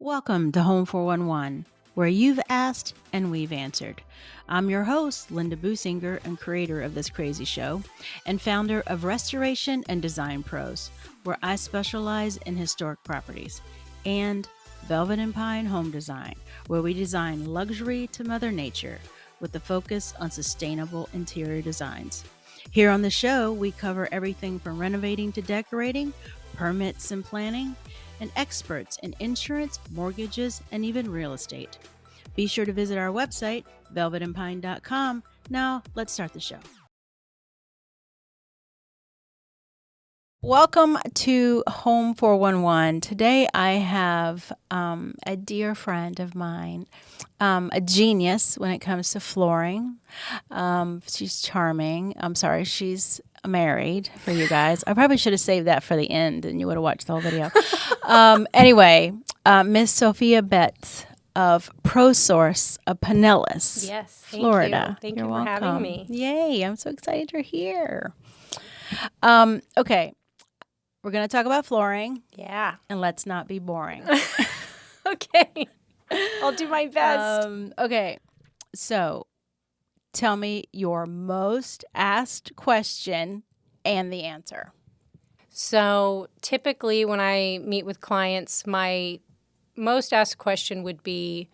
Welcome to Home 411, where you've asked and we've answered. I'm your host, Linda Businger, and creator of this crazy show, and founder of Restoration and Design Pros, where I specialize in historic properties, and Velvet and Pine Home Design, where we design luxury to Mother Nature with the focus on sustainable interior designs. Here on the show, we cover everything from renovating to decorating, permits and planning, and experts in insurance, mortgages, and even real estate. Be sure to visit our website, velvetandpine.com. Now, let's start the show. Welcome to Home 411. Today I have a dear friend of mine, a genius when it comes to flooring. She's charming. I'm sorry, she's married for you guys. I probably should have saved that for the end and you would have watched the whole video. Anyway, Miss Sophia Betz of ProSource of Pinellas, yes, Florida. Thank you for having me. Yay, I'm so excited you're here. Okay, we're going to talk about flooring. Yeah. And let's not be boring. Okay. I'll do my best. Okay, so tell me your most asked question and the answer. So typically when I meet with clients, my most asked question would be,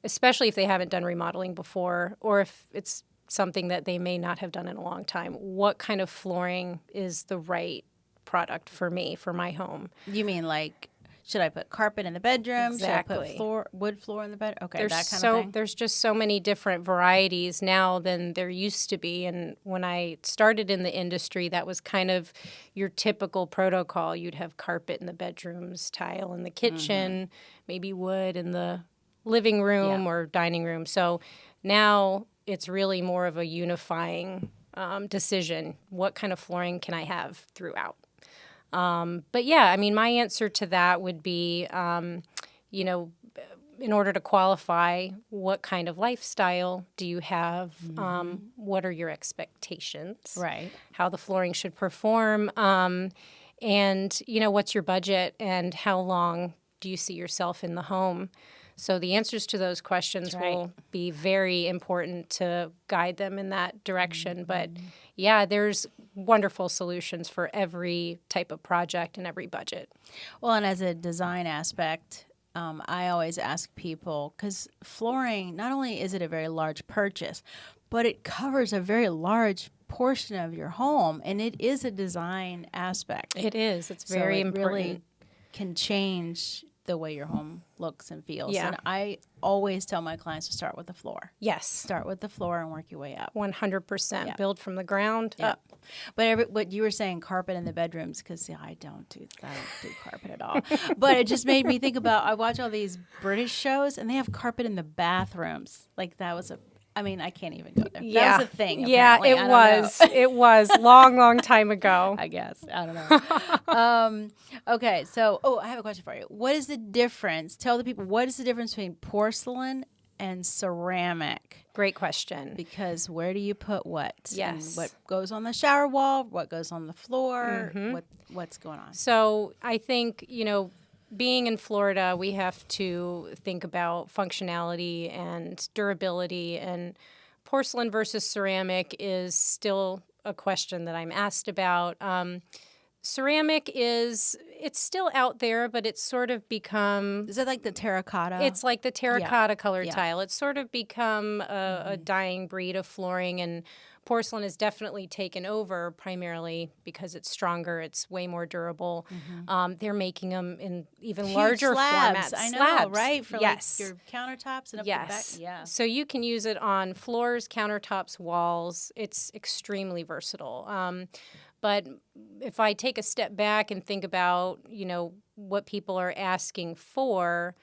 especially if they haven't done remodeling before or if it's something that they may not have done in a long time, what kind of flooring is the right product for me, for my home? You mean like, should I put carpet in the bedroom? Exactly. Should I put wood floor in the bed? Okay, There's that kind of thing. There's just so many different varieties now than there used to be. And when I started in the industry, that was kind of your typical protocol. You'd have carpet in the bedrooms, tile in the kitchen, maybe wood in the living room or dining room. So now it's really more of a unifying decision. What kind of flooring can I have throughout? But yeah, I mean, my answer to that would be, in order to qualify, what kind of lifestyle do you have? What are your expectations? Right. How the flooring should perform? And, what's your budget and how long do you see yourself in the home? So the answers to those questions will be very important to guide them in that direction. But yeah, there's wonderful solutions for every type of project and every budget. Well, and as a design aspect, I always ask people, because flooring, not only is it a very large purchase, but it covers a very large portion of your home, and it is a design aspect. It is. It's very important. Really can change the way your home looks and feels. Yeah. And I always tell my clients to start with the floor. Yes. Start with the floor and work your way up. 100%. Yeah. Build from the ground up. But what you were saying, carpet in the bedrooms, because I don't do carpet at all. But it just made me think about, I watch all these British shows, and they have carpet in the bathrooms. Like that was I can't even go there. Yeah. That was a thing. Yeah, apparently. it was. It was long time ago. I guess. I don't know. Okay, so, I have a question for you. What is the difference? Tell the people, what is the difference between porcelain and ceramic? Great question. Because where do you put what? Yes. And what goes on the shower wall? What goes on the floor? What's going on? So I think, being in Florida, we have to think about functionality and durability, and porcelain versus ceramic is still a question that I'm asked about. Ceramic it's still out there, but it's sort of become... Is it like the terracotta? It's like the terracotta colored Yeah. tile. It's sort of become a dying breed of flooring, and porcelain has definitely taken over, primarily because it's stronger, it's way more durable. They're making them in even Huge larger slabs. formats. I know, Slabs. right? For yes. like your countertops and up Yes. the back. Yeah. So you can use it on floors, countertops, walls. It's extremely versatile. But if I take a step back and think about, what people are asking for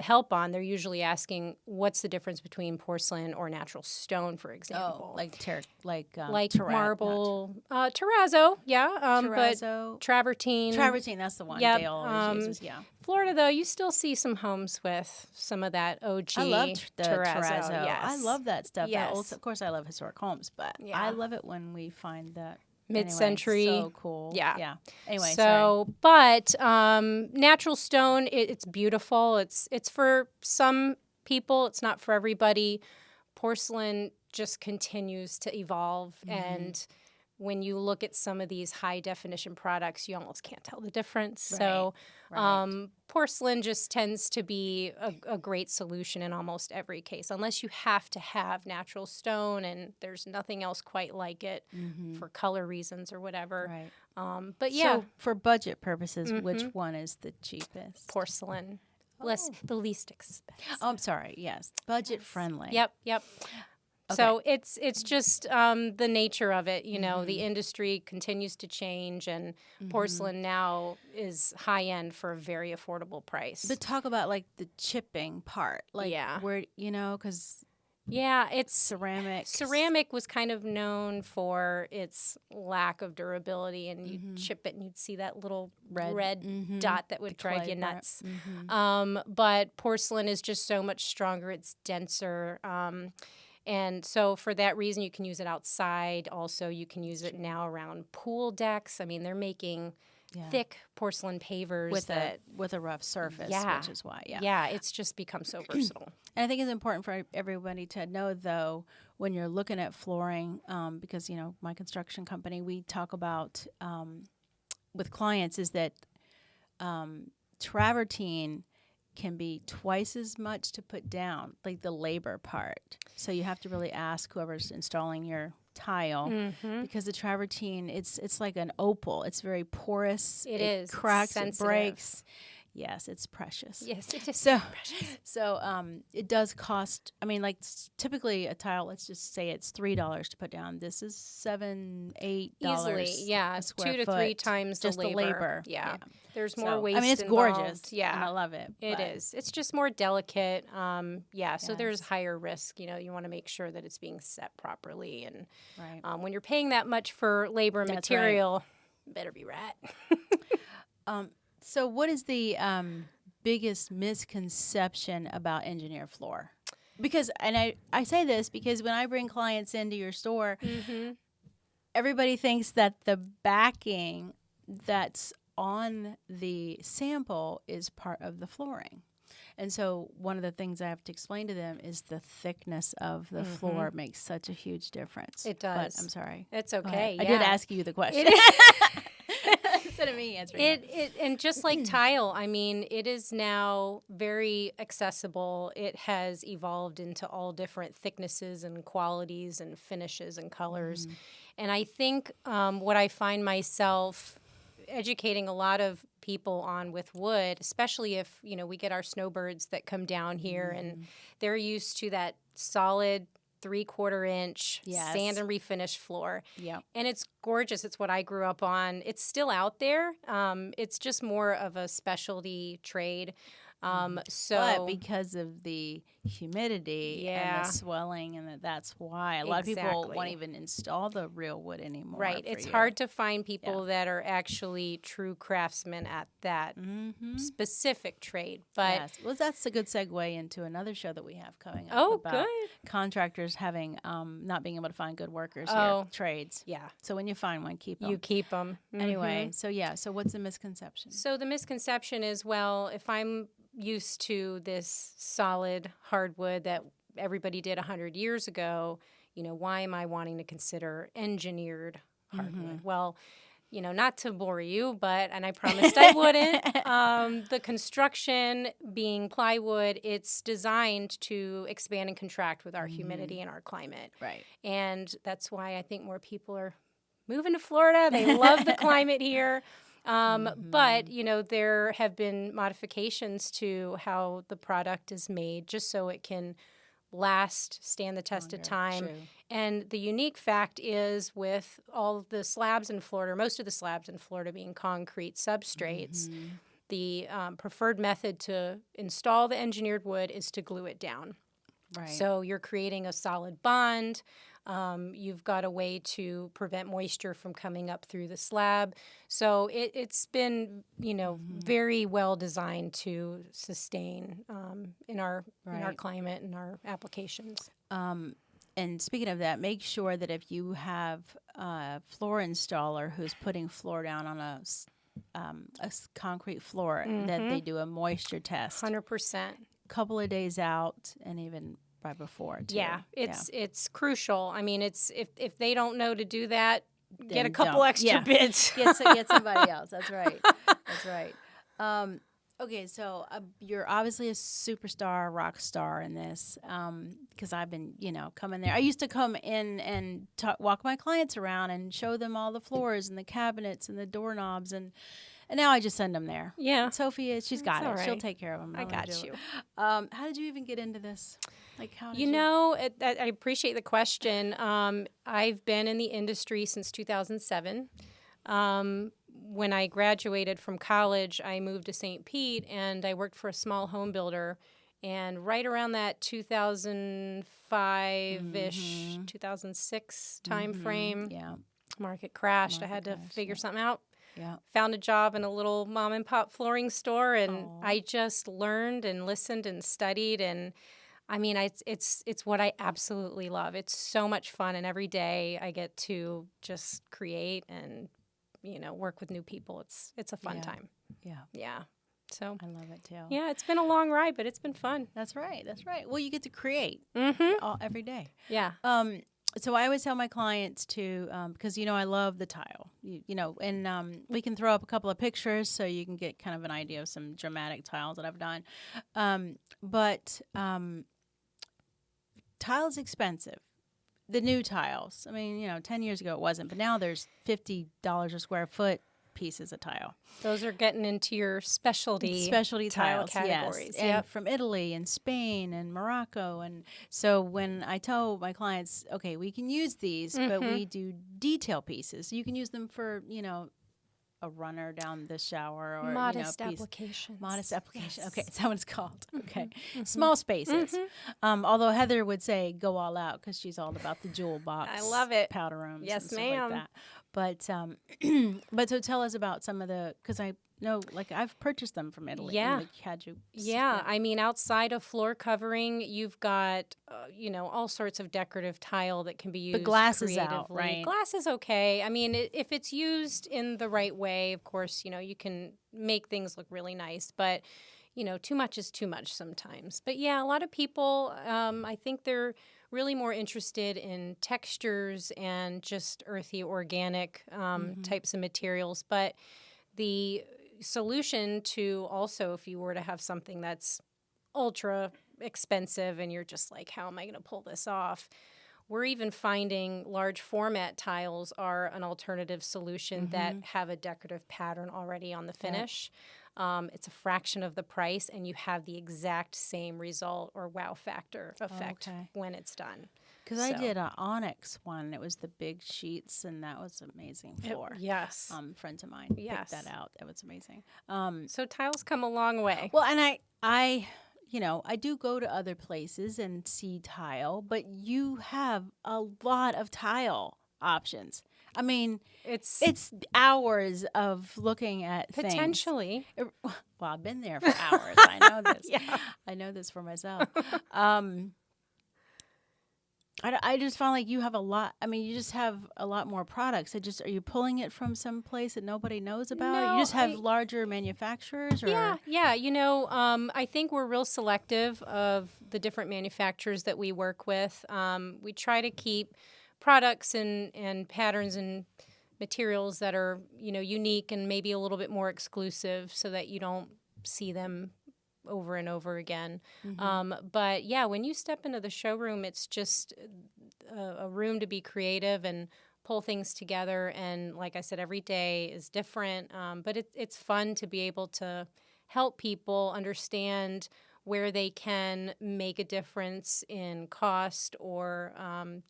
help on, they're usually asking, what's the difference between porcelain or natural stone, for example? Like marble, terrazzo, terrazzo. but travertine. Travertine, that's the one Yep, Dale always uses, yeah. Florida, though, you still see some homes with some of that OG I love the terrazzo. Yes. I love that stuff. Yes. Of course, I love historic homes, but Yeah. I love it when we find that mid-century. Anyway, so cool. Yeah. Anyway, so, but natural stone, it's beautiful. It's for some people. It's not for everybody. Porcelain just continues to evolve, and when you look at some of these high-definition products, you almost can't tell the difference. So porcelain just tends to be a great solution in almost every case, unless you have to have natural stone and there's nothing else quite like it for color reasons or whatever. Right. But yeah. So for budget purposes, which one is the cheapest? Porcelain. The least expensive. Oh, I'm sorry. Yes. Budget friendly. Yep. Okay. So it's just the nature of it. You know, the industry continues to change, and porcelain now is high end for a very affordable price. But talk about like the chipping part, like where because it's ceramic. Ceramic was kind of known for its lack of durability, and you'd chip it and you'd see that little red dot that would drive you nuts. But porcelain is just so much stronger. It's denser. And so for that reason, you can use it outside. Also, you can use it now around pool decks. I mean, they're making thick porcelain pavers with a rough surface, which is why, it's just become so versatile. And I think it's important for everybody to know, though, when you're looking at flooring, because, my construction company, we talk about with clients is that travertine can be twice as much to put down, like the labor part. So you have to really ask whoever's installing your tile, because the travertine, it's like an opal. It's very porous. It is. Cracks, it breaks. Yes, it's precious. Yes, it is precious. So it does cost, typically a tile, let's just say it's $3 to put down. This is $7-8 easily, a square 2 to foot, 3 times just the labor. Yeah. There's more waste it's involved. gorgeous. Yeah. And I love it. It is. It's just more delicate. So there's higher risk. You want to make sure that it's being set properly. And when you're paying that much for labor and material, better be right. So what is the biggest misconception about engineered floor? Because, and I say this because when I bring clients into your store, everybody thinks that the backing that's on the sample is part of the flooring. And so one of the things I have to explain to them is the thickness of the floor makes such a huge difference. It does. But I'm sorry. It's okay. I did ask you the question. Instead of me answering it. And just like tile, it is now very accessible. It has evolved into all different thicknesses and qualities and finishes and colors. And I think what I find myself educating a lot of people on with wood, especially if, we get our snowbirds that come down here and they're used to that solid 3/4 inch sand and refinish floor. Yeah. And it's gorgeous. It's what I grew up on. It's still out there. It's just more of a specialty trade. But because of the humidity and the swelling, and that's why a lot of people won't even install the real wood anymore. Right. It's hard to find people that are actually true craftsmen at that specific trade. But well, that's a good segue into another show that we have coming up. Oh, about good. Contractors having not being able to find good workers here, trades. Yeah. So when you find one, keep them. You keep them. Anyway, so what's the misconception? So the misconception is, well, if I'm used to this solid hardwood that everybody did 100 years ago, why am I wanting to consider engineered hardwood? Well, not to bore you, and I promised I wouldn't. The construction being plywood, it's designed to expand and contract with our humidity and our climate. Right. And that's why I think more people are moving to Florida. They love the climate here. But, there have been modifications to how the product is made just so it can stand the test of time. True. And the unique fact is, with all the slabs in Florida, most of the slabs in Florida being concrete substrates, the preferred method to install the engineered wood is to glue it down. Right. So you're creating a solid bond. You've got a way to prevent moisture from coming up through the slab. So it's been, very well designed to sustain in our climate and our applications. And speaking of that, make sure that if you have a floor installer who's putting floor down on concrete floor, that they do a moisture test 100%. couple of days out and even right before too. Yeah, it's crucial. I mean, it's if they don't know to do that, get Then a couple don't. extra bids. Get somebody else. That's right. That's right. Okay, so you're obviously a superstar, rock star in this, because I've been, coming there. I used to come in and walk my clients around and show them all the floors and the cabinets and the doorknobs, and now I just send them there. Yeah. Sophia, she's got it. all right. She'll take care of them. I got you. How did you even get into this? Like, how did I appreciate the question. I've been in the industry since 2007. When I graduated from college, I moved to St. Pete, and I worked for a small home builder. And right around that 2005-ish, 2006 time frame, market crashed. I had to figure something out. Yeah. Found a job in a little mom and pop flooring store, and I just learned and listened and studied, and I mean, it's what I absolutely love. It's so much fun, and every day I get to just create and work with new people. It's a fun time. Yeah. So I love it too. Yeah, it's been a long ride, but it's been fun. That's right. Well, you get to create every day. Yeah. So I always tell my clients to, because, I love the tile, and we can throw up a couple of pictures so you can get kind of an idea of some dramatic tiles that I've done. But tile's expensive. The new tiles, I mean, 10 years ago it wasn't, but now there's $50 a square foot pieces of tile. Those are getting into your specialty tile tiles, categories. Yes. And from Italy and Spain and Morocco. And so when I tell my clients, okay, we can use these, but we do detail pieces. You can use them for, a runner down the shower or modest applications. Modest application. Yes. Okay, that's what it's called. Okay, small spaces. Although Heather would say go all out because she's all about the jewel box. I love it. Powder rooms. Yes, and ma'am. Like that. But so tell us about some of the, because I know, like, I've purchased them from Italy. Yeah. Yeah. I mean, outside of floor covering, you've got, all sorts of decorative tile that can be used. But glass is creatively. out, right? Glass is okay. I mean, if it's used in the right way, of course, you can make things look really nice. But, too much is too much sometimes. But yeah, a lot of people, I think they're really more interested in textures and just earthy, organic types of materials. But the solution to also, if you were to have something that's ultra expensive and you're just like, how am I going to pull this off? We're even finding large format tiles are an alternative solution that have a decorative pattern already on the finish. It's a fraction of the price, and you have the exact same result or wow factor effect when it's done. Because I did an onyx one. It was the big sheets, and that was amazing floor. Yes. Friends of mine picked that out. That was amazing. So tiles come a long way. Well, and I do go to other places and see tile, but you have a lot of tile options. I mean, it's hours of looking at potentially. Things. Well, I've been there for hours. I know this. I know this for myself. I just found like you have a lot. I mean, you just have a lot more products. Are you pulling it from some place that nobody knows about? No, you just have larger manufacturers? Or? Yeah. I think we're real selective of the different manufacturers that we work with. We try to keep products and patterns and materials that are, unique and maybe a little bit more exclusive so that you don't see them over and over again. But yeah, when you step into the showroom, it's just a room to be creative and pull things together. And like I said, every day is different. But it's fun to be able to help people understand where they can make a difference in cost or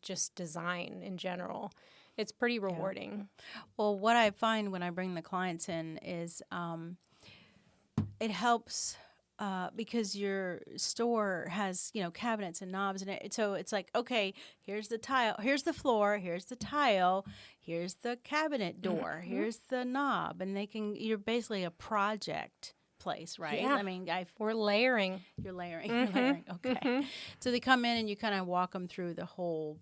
just design in general. It's pretty rewarding. Yeah. Well, what I find when I bring the clients in is it helps because your store has, cabinets and knobs, and so it's like, okay, here's the tile, here's the floor, here's the tile, here's the cabinet door, here's the knob, and you're basically a project place, right? Yeah. I mean, We're layering. you're layering. You're layering. Okay. So they come in and you kind of walk them through the whole,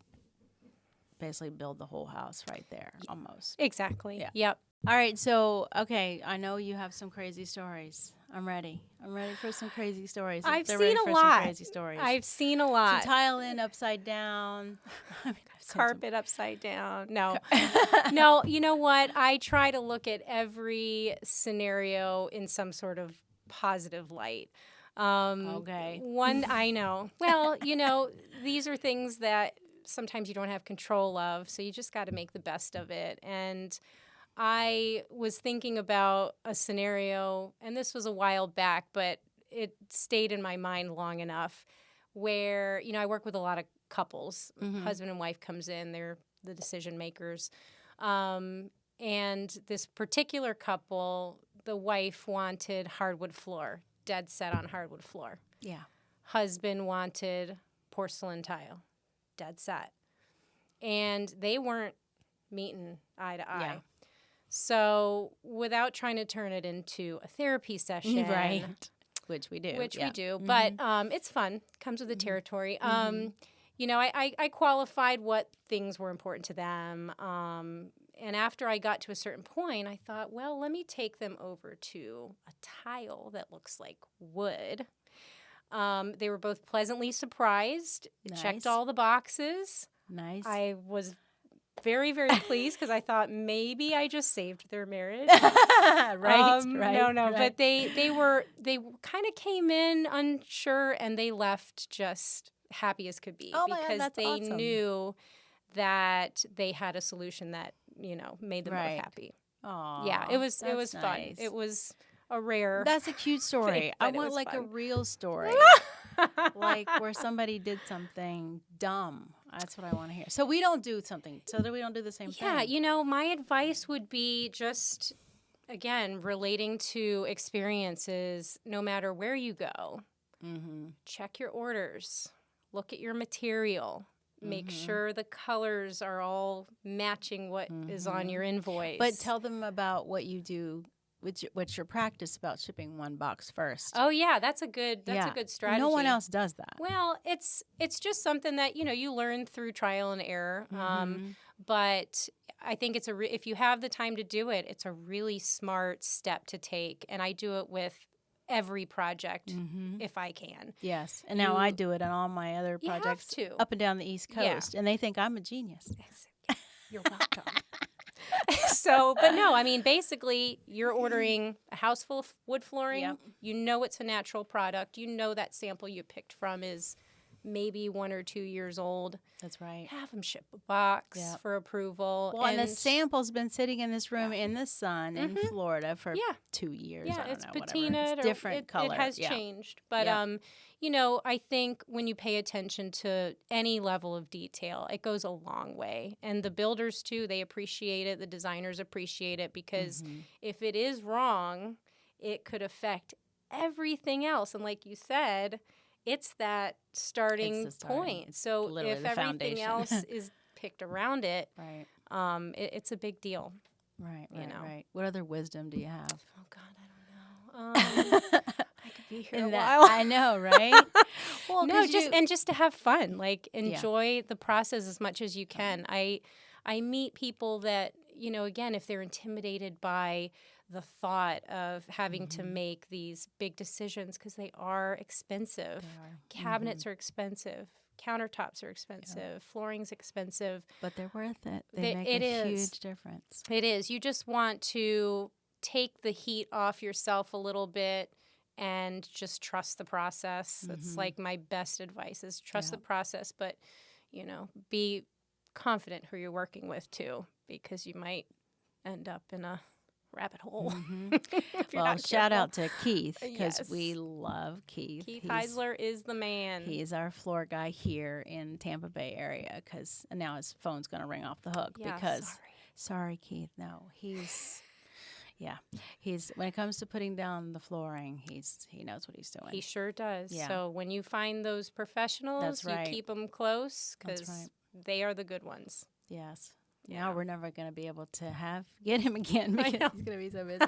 basically build the whole house right there, almost. Exactly. Yeah. Yep. All right. So, okay, I know you have some crazy stories. I'm ready. I'm ready for some crazy stories. I've They're seen ready a for lot. some crazy stories. I've seen a So lot. tile in upside down. I mean, I've seen some- Carpet upside down. No. No, you know what? I try to look at every scenario in some sort of positive light. Okay. One, I know. Well, these are things that sometimes you don't have control of, so you just got to make the best of it. And I was thinking about a scenario, and this was a while back, but it stayed in my mind long enough, where, I work with a lot of couples. Husband and wife comes in, they're the decision makers. And this particular couple, the wife wanted hardwood floor, dead set on hardwood floor. Yeah. Husband wanted porcelain tile, dead set. And they weren't meeting eye to eye. Yeah. So without trying to turn it into a therapy session. Right. Which we do. We do. But it's fun. Comes with the territory. I qualified what things were important to them. And after I got to a certain point, I thought, well, let me take them over to a tile that looks like wood. They were both pleasantly surprised. Nice. Checked all the boxes. Nice. I was very, very pleased because I thought maybe I just saved their marriage. right. No, right. but they kind of came in unsure and they left just happy as could be because that's they awesome. knew that they had a solution that made them both happy. Aw, Yeah, it was that's fun. nice. It was a rare. That's a cute story. thing, I but it want was like a fun. real story, like where somebody did something dumb. That's what I want to hear. So we don't do something. So that we don't do the same thing. Yeah, my advice would be just, again, relating to experiences. No matter where you go, check your orders, look at your material. Make sure the colors are all matching what is on your invoice. But tell them about what you do. What's your practice about shipping one box first? Oh yeah, that's a good strategy. No one else does that. Well, it's just something that you learn through trial and error. But I think it's if you have the time to do it, it's a really smart step to take. And I do it with every project if I can. Yes, and now I do it on all my other projects You have to. up and down the East Coast, and they think I'm a genius. You're welcome. But no, I mean, basically, you're ordering a house full of wood flooring. Yep. You know it's a natural product. You know that sample you picked from is maybe 1 or 2 years old. That's right. Have them ship a box for approval. Well, and the sample's been sitting in this room in the sun in Florida for 2 years. Yeah, I don't it's know, whatever. patinaed. It's different color. It has changed. But, I think when you pay attention to any level of detail, it goes a long way. And the builders, too, they appreciate it. The designers appreciate it because if it is wrong, it could affect everything else. And like you said, it's that starting point. So if everything else is picked around it, it's a big deal. Right. Right. What other wisdom do you have? Oh God, I don't know. I could be here a while. I know, right? Well, no, just to have fun, like enjoy the process as much as you can. I meet people that again, if they're intimidated by the thought of having to make these big decisions because they are expensive. Cabinets are expensive. Countertops are expensive. Flooring's expensive. But they're worth it. They make a huge difference. It is. You just want to take the heat off yourself a little bit and just trust the process. That's like my best advice is trust the process, but, be confident who you're working with too, because you might end up in a rabbit hole. Well, shout out to Keith because we love Keith. Keith Heisler is the man. He's our floor guy here in Tampa Bay area because now his phone's going to ring off the hook because sorry, Keith. No, he's when it comes to putting down the flooring, he knows what he's doing. He sure does. Yeah. So when you find those professionals, you keep them close because they are the good ones. Yes. Now we're never going to be able to get him again because he's going to be so busy.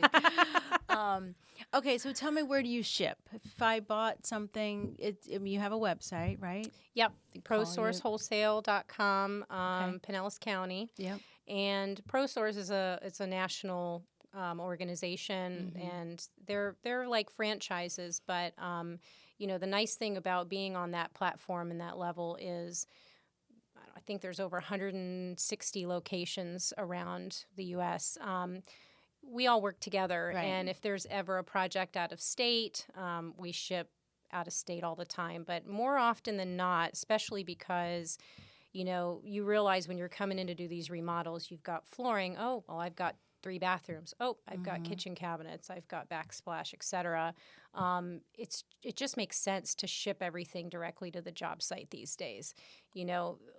Okay, so tell me, where do you ship? If I bought something, you have a website, right? Yep, Call you. ProSourceWholesale.com, Okay. Pinellas County. Yep. And ProSource is a national organization, and they're like franchises. But the nice thing about being on that platform and that level is, I think there's over 160 locations around the U.S. We all work together, Right. and if there's ever a project out of state, we ship out of state all the time. But more often than not, especially because you realize when you're coming in to do these remodels, you've got flooring. Oh, well, I've got 3 bathrooms. Oh, I've got kitchen cabinets. I've got backsplash, etc. It just makes sense to ship everything directly to the job site these days.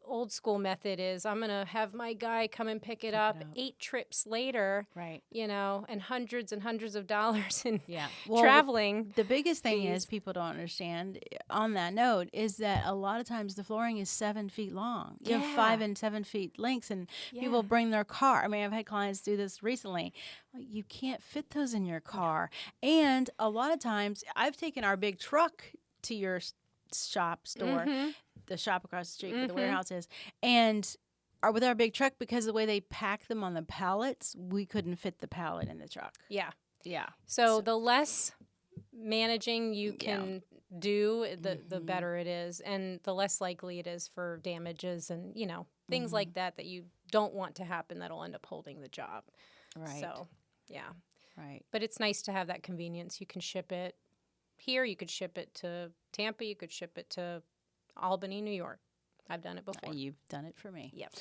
Old school method is I'm going to have my guy come and pick it up 8 trips later, Right. and hundreds of dollars in Well, traveling. The biggest thing fees. is people don't understand, on that note, is that a lot of times the flooring is 7 feet long. You have 5 and 7 feet lengths, and people bring their car. I mean, I've had clients do this recently. You can't fit those in your car. And a lot of times, I've taken our big truck to your store, the shop across the street where the warehouse is, and with our big truck, because the way they pack them on the pallets, we couldn't fit the pallet in the truck. Yeah. Yeah. So the less managing you can do, the better it is, and the less likely it is for damages and things like that you don't want to happen that'll end up holding the job. Right. So, yeah. Right. But it's nice to have that convenience. You can ship it here. You could ship it to Tampa. You could ship it to Albany, New York. I've done it before. You've done it for me. Yep.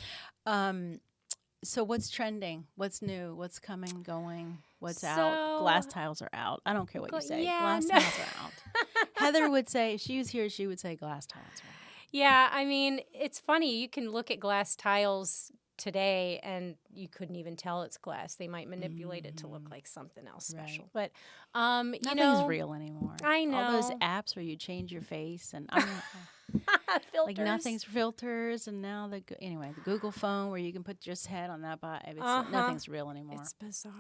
So what's trending? What's new? What's coming, going? What's out? Glass tiles are out. I don't care what you say. Glass tiles are out. Heather would say, if she was here, she would say glass tiles are out. Yeah, I mean, it's funny. You can look at glass tiles today and you couldn't even tell it's glass. They might manipulate it to look like something else special. But, nothing's real anymore. I know. All those apps where you change your face and filters. like nothing's filters, and now the Google phone where you can put your head on that nothing's real anymore. It's bizarre.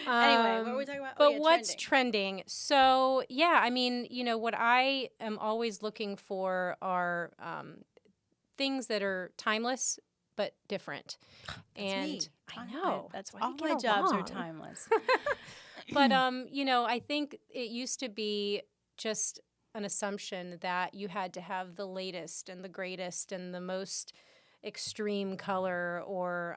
Anyway, what were we talking about? But what's trending? So, yeah, I mean, what I am always looking for are things that are timeless but different. Me. I know. That's why all my jobs are timeless. But, I think it used to be just an assumption that you had to have the latest and the greatest and the most extreme color or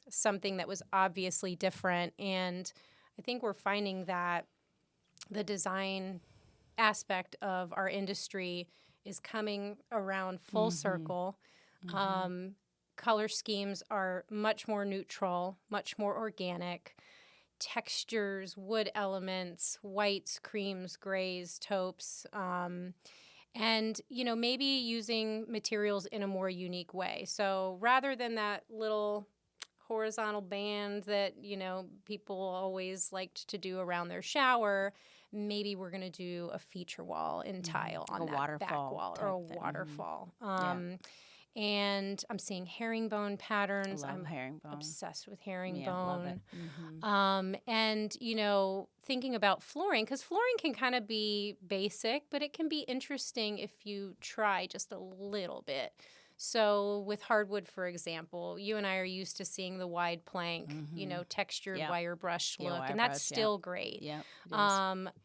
something that was obviously different. And I think we're finding that the design aspect of our industry is coming around full circle. Color schemes are much more neutral, much more organic. Textures, wood elements, whites, creams, grays, taupes, and, maybe using materials in a more unique way. So rather than that little horizontal band that, people always liked to do around their shower, maybe we're going to do a feature wall in tile on that back wall or a waterfall. And I'm seeing herringbone patterns. I love I'm herringbone. Obsessed with herringbone. Yeah, love it. And, thinking about flooring, because flooring can kind of be basic, but it can be interesting if you try just a little bit. So with hardwood, for example, you and I are used to seeing the wide plank, textured wire brush look, and that's still great. Yeah,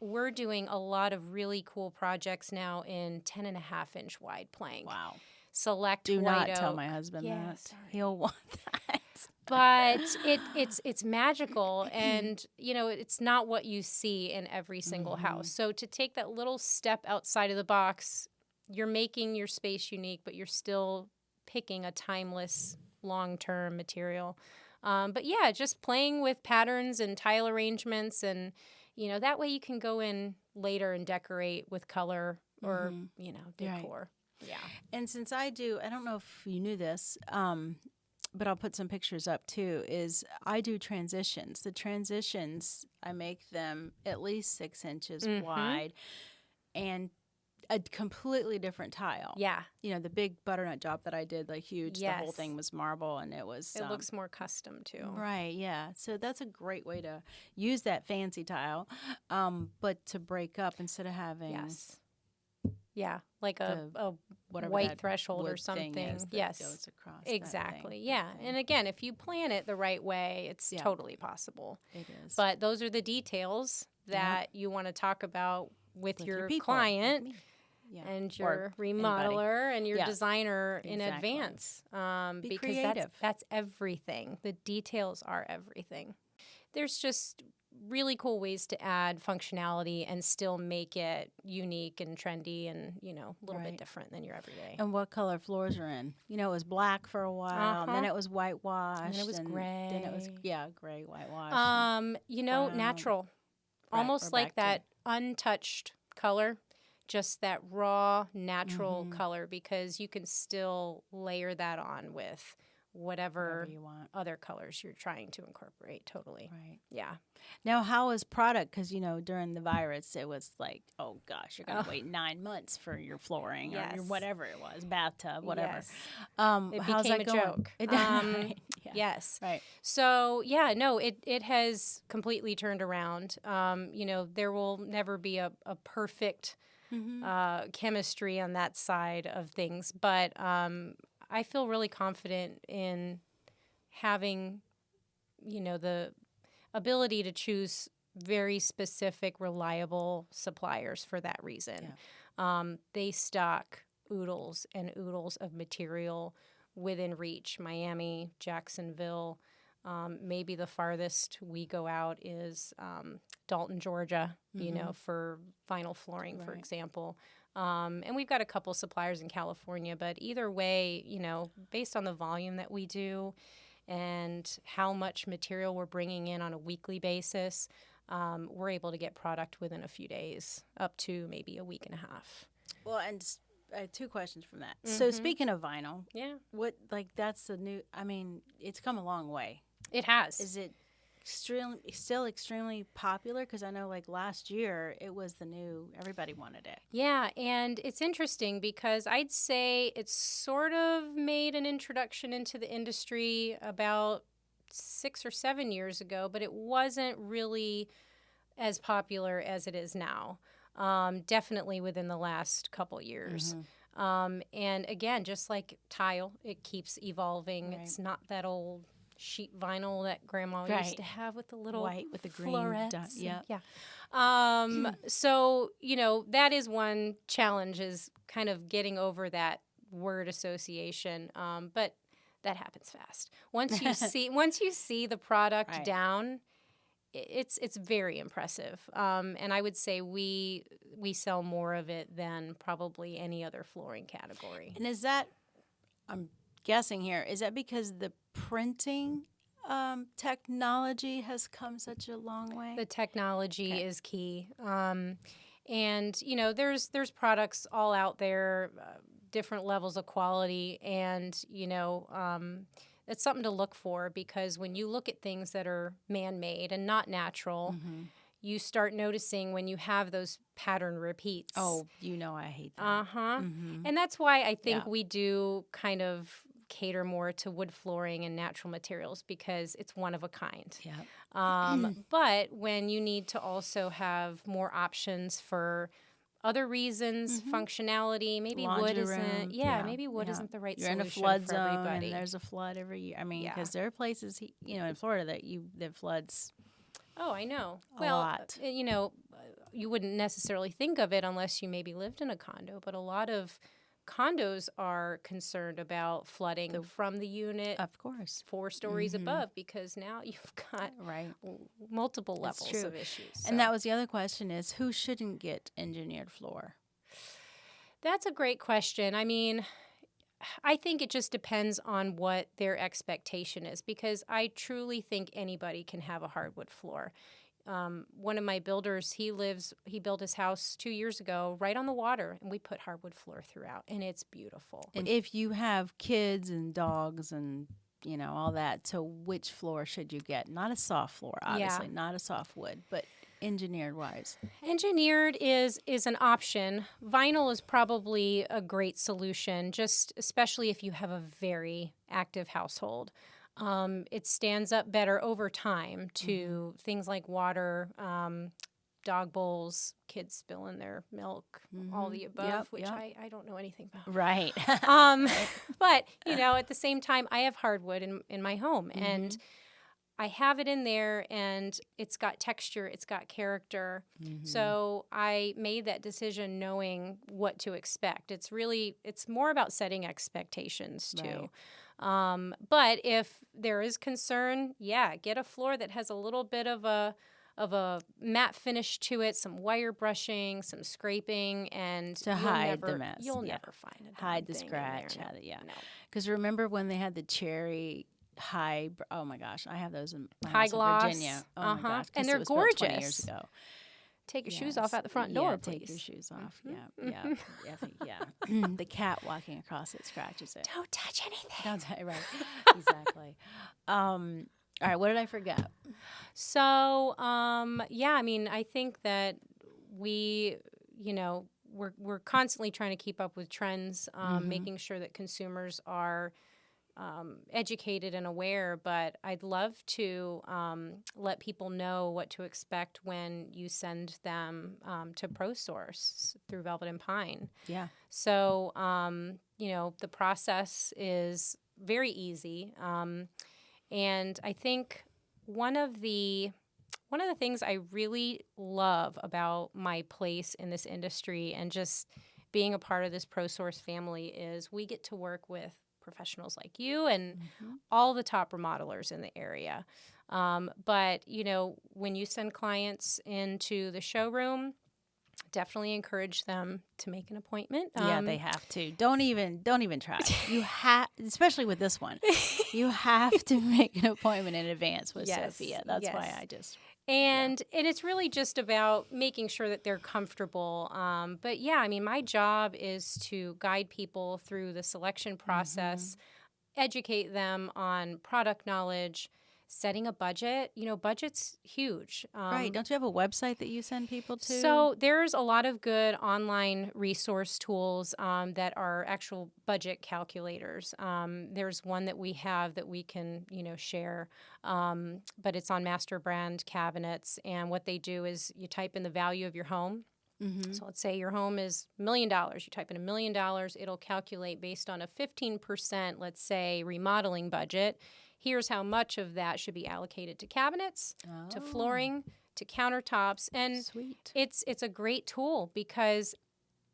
we're doing a lot of really cool projects now in 10.5-inch wide plank. Wow. Select Do white not oak. tell my husband that. Sorry. He'll want that. But it's magical, and it's not what you see in every single house. So to take that little step outside of the box, you're making your space unique, but you're still picking a timeless, long-term material. But yeah, just playing with patterns and tile arrangements, and that way you can go in later and decorate with color or decor. Right. Yeah. And since I don't know if you knew this, but I'll put some pictures up too, is I do transitions. The transitions, I make them at least 6 inches wide and a completely different tile. Yeah. You know, the big butternut job that I did, like huge, the whole Yes. thing was marble, and it was... It looks more custom, too. Right, yeah. So that's a great way to use that fancy tile, but to break up instead of having... Yes. Yeah, like a whatever white that threshold or wood thing something. is that Yes. goes across Exactly. that Yeah. thing. And again, if you plan it the right way, it's totally possible. It is. But those are the details that you want to talk about with your people, client like me. Yeah. and Or your remodeler and your Yeah. designer in Exactly. advance. Be Because creative. that's everything. The details are everything. There's just really cool ways to add functionality and still make it unique and trendy and, you know, a little bit different than your everyday. And what color floors are in. You know, it was black for a while, and then it was whitewashed. And then it was gray. Then it was, gray, whitewashed. You know, brown. natural. We're Almost like back to- that untouched color, just that raw, natural color, because you can still layer that on with whatever you want. other colors you're trying to incorporate. Totally. Right. Yeah. Now, how is product? Because, you know, during the virus, it was like, oh, gosh, you're going to wait 9 months for your flooring or your Yes. whatever it was, bathtub, whatever. Yes. It How's became that a going? joke. Right. Yeah. Yes. Right. So, yeah, no, it has completely turned around. You know, there will never be a perfect chemistry on that side of things, but I feel really confident in having, you know, the ability to choose very specific, reliable suppliers for that reason. They stock oodles and oodles of material within reach. Miami, Jacksonville, maybe the farthest we go out is Dalton, Georgia, you know, for vinyl flooring, for example. And we've got a couple suppliers in California, but either way, you know, based on the volume that we do and how much material we're bringing in on a weekly basis, we're able to get product within a few days, up to maybe a week and a half. Well, and I have 2 questions from that. So, speaking of vinyl, that's the new, I mean, it's come a long way. It has. Is it still extremely popular? Because I know, like, last year, it was the new, everybody wanted it. Yeah, and it's interesting because I'd say it's sort of made an introduction into the industry about 6 or 7 years ago, but it wasn't really as popular as it is now. Definitely within the last couple years. And again, just like tile, it keeps evolving. It's not that old sheet vinyl that Grandma used to have with the little white with the green florets. yeah. So, you know, that is one challenge, is kind of getting over that word association. But that happens fast. Once you see the product down, it's very impressive. And I would say we sell more of it than probably any other flooring category. And is that, I'm guessing here, is that because the printing technology has come such a long way? The technology is key. And, you know, there's products all out there, different levels of quality, and, you know, it's something to look for, because when you look at things that are man-made and not natural, you start noticing when you have those pattern repeats. Oh, you know I hate that. And that's why I think we do kind of cater more to wood flooring and natural materials, because it's one of a kind. But when you need to also have more options for other reasons, functionality, maybe Laundry wood isn't. room, Maybe wood isn't the right You're solution in a flood for zone, everybody. and there's a flood every year. I mean, because there are places, you know, in Florida that floods. Oh, I know. A lot. You know, you wouldn't necessarily think of it unless you maybe lived in a condo, but a lot of condos are concerned about flooding from the unit, of course, 4 stories above, because now you've got multiple levels of issues. So. And that was the other question, is who shouldn't get engineered floor? That's a great question. I mean, I think it just depends on what their expectation is, because I truly think anybody can have a hardwood floor. One of my builders, he built his house 2 years ago right on the water, and we put hardwood floor throughout, and it's beautiful. And if you have kids and dogs and, you know, all that, so which floor should you get? Not a soft floor, obviously, not a soft wood, but engineered wise? Engineered is an option. Vinyl is probably a great solution, just especially if you have a very active household. It stands up better over time to things like water, dog bowls, kids spilling their milk, all the above, which I don't know anything about. Right. But, at the same time, I have hardwood in my home, and I have it in there, and it's got texture, it's got character. So I made that decision knowing what to expect. It's more about setting expectations too. Right. But if there is concern, get a floor that has a little bit of a matte finish to it, some wire brushing, some scraping, and To hide the mess. You'll never find a hide the thing in scratch. there. No. Because remember when they had the cherry high? Oh my gosh, I have those in my high house gloss, in Virginia. Oh my gosh, and they're it was built 20 gorgeous. years ago. Take your shoes off at the front door, please. Take your shoes off. Yeah. The cat walking across it scratches it. Don't touch anything. Don't touch. Right. Exactly. All right, what did I forget? So, I think that we're constantly trying to keep up with trends, making sure that consumers are educated and aware. But I'd love to let people know what to expect when you send them to ProSource through Velvet and Pine. Yeah. So, the process is very easy. And I think one of the things I really love about my place in this industry and just being a part of this ProSource family is we get to work with professionals like you and all the top remodelers in the area. But when you send clients into the showroom, definitely encourage them to make an appointment. They have to. Don't even try. You have, especially with this one, you have to make an appointment in advance with Sophia. That's why I just. And it's really just about making sure that they're comfortable. But my job is to guide people through the selection process, educate them on product knowledge, setting a budget. Budget's huge. Right. Don't you have a website that you send people to? So there's a lot of good online resource tools that are actual budget calculators. There's one that we have that we can, share, but it's on Master Brand Cabinets. And what they do is you type in the value of your home. So let's say your home is $1 million. You type in $1 million. It'll calculate based on a 15%, let's say, remodeling budget. Here's how much of that should be allocated to cabinets, to flooring, to countertops. And it's a great tool because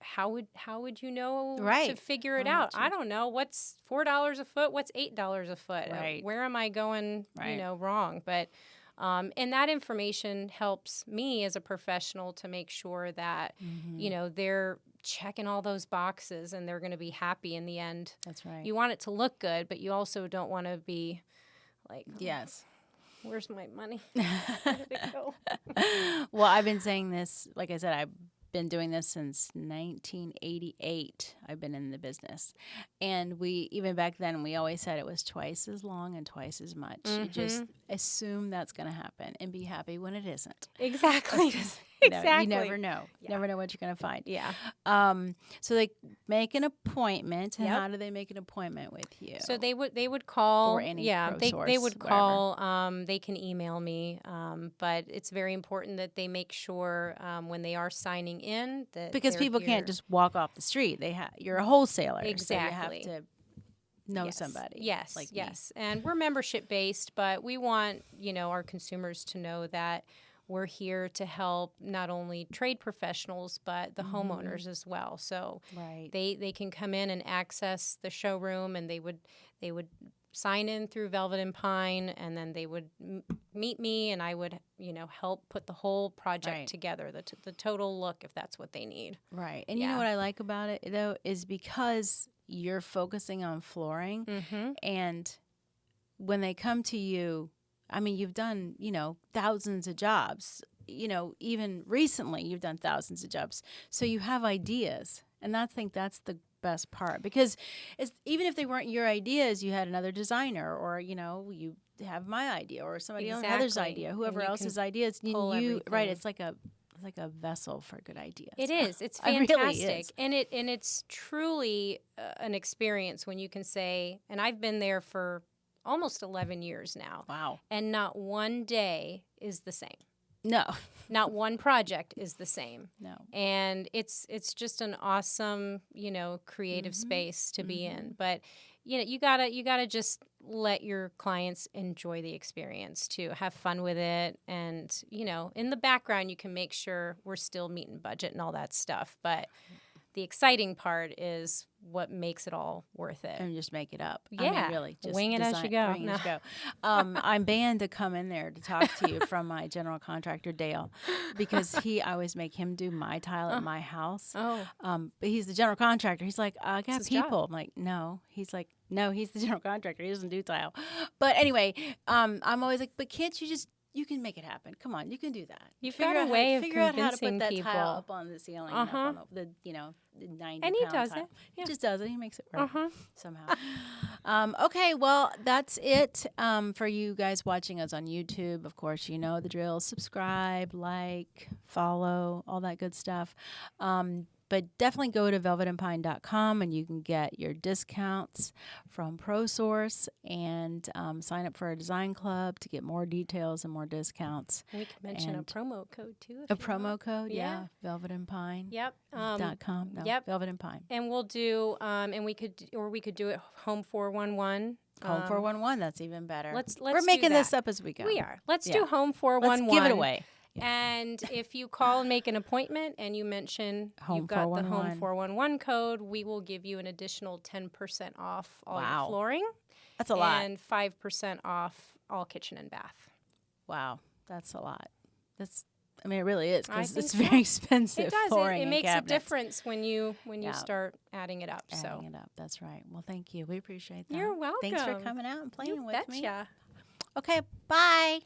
how would you know to figure it out? I don't know. What's $4 a foot? What's $8 a foot? Right. Where am I going, wrong? But and that information helps me as a professional to make sure that, they're checking all those boxes and they're going to be happy in the end. That's right. You want it to look good, but you also don't want to be like, yes, where's my money? Where did it go? Well, I've been saying this, like I said, I've been doing this since 1988. I've been in the business. And even back then, we always said it was twice as long and twice as much. You just assume that's going to happen and be happy when it isn't. Exactly. You never know. Yeah. Never know what you're going to find. Yeah. So they make an appointment. And how do they make an appointment with you? So they would call. Or any they would call. They can email me. But it's very important that they make sure when they are signing in that because people can't just walk off the street. You're a wholesaler. Exactly. So you have to know somebody. Yes. Like yes. Me. And we're membership based, but we want our consumers to know that we're here to help not only trade professionals, but the homeowners as well. So they can come in and access the showroom, and they would sign in through Velvet and Pine, and then they would meet me, and I would help put the whole project together, the total look, if that's what they need. Right. And you know what I like about it though is because you're focusing on flooring, and when they come to you. I mean, you've done, thousands of jobs. Even recently, you've done thousands of jobs. So you have ideas. And I think that's the best part, because even if they weren't your ideas, you had another designer, or you have my idea, or somebody else's idea, whoever else's ideas. Right? It's like a vessel for good ideas. It is. It's fantastic, it really is. and it's truly an experience when you can say. And I've been there for almost 11 years now. Wow! And not one day is the same. No. Not one project is the same. No. And it's just an awesome, creative space to be in. But you gotta just let your clients enjoy the experience too. Have fun with it, and in the background you can make sure we're still meeting budget and all that stuff. But the exciting part is what makes it all worth it. And just make it up. Yeah. I mean, really. Just wing it as you go. Wing it as you go. I'm banned to come in there to talk to you from my general contractor, Dale, because I always make him do my tile at my house. Oh. But he's the general contractor. He's like, I got people. Job. I'm like, no. He's like, no, he's the general contractor. He doesn't do tile. But anyway, I'm always like, but can't you can make it happen. Come on, you can do that. You've got a way of figure out how to put convincing that people. tile up on the ceiling, up on the 90 And he pound does tile. it. Yeah. He just does it. He makes it work somehow. Okay, well, that's it for you guys watching us on YouTube. Of course, you know the drill. Subscribe, like, follow, all that good stuff. But definitely go to velvetandpine.com and you can get your discounts from ProSource, and sign up for our design club to get more details and more discounts. We could mention a promo code too. A promo code, yeah. Velvetandpine. Yep. .com. No, yep. Velvet and Pine. And we'll do, and we could do it Home 411. Home 411. That's even better. Let's We're making do this that. up as we go. We are. Let's do Home 411. Let's give it away. And if you call and make an appointment and you mention you've got the Home 411 code, we will give you an additional 10% off all your flooring. That's a lot. And 5% off all kitchen and bath. Wow. That's a lot. It really is, because it's so. very expensive. It does. Flooring It makes cabinets. a difference when you start adding it up. Adding it up. That's right. Well, thank you. We appreciate that. You're welcome. Thanks for coming out and playing with me. Betcha. Okay. Bye.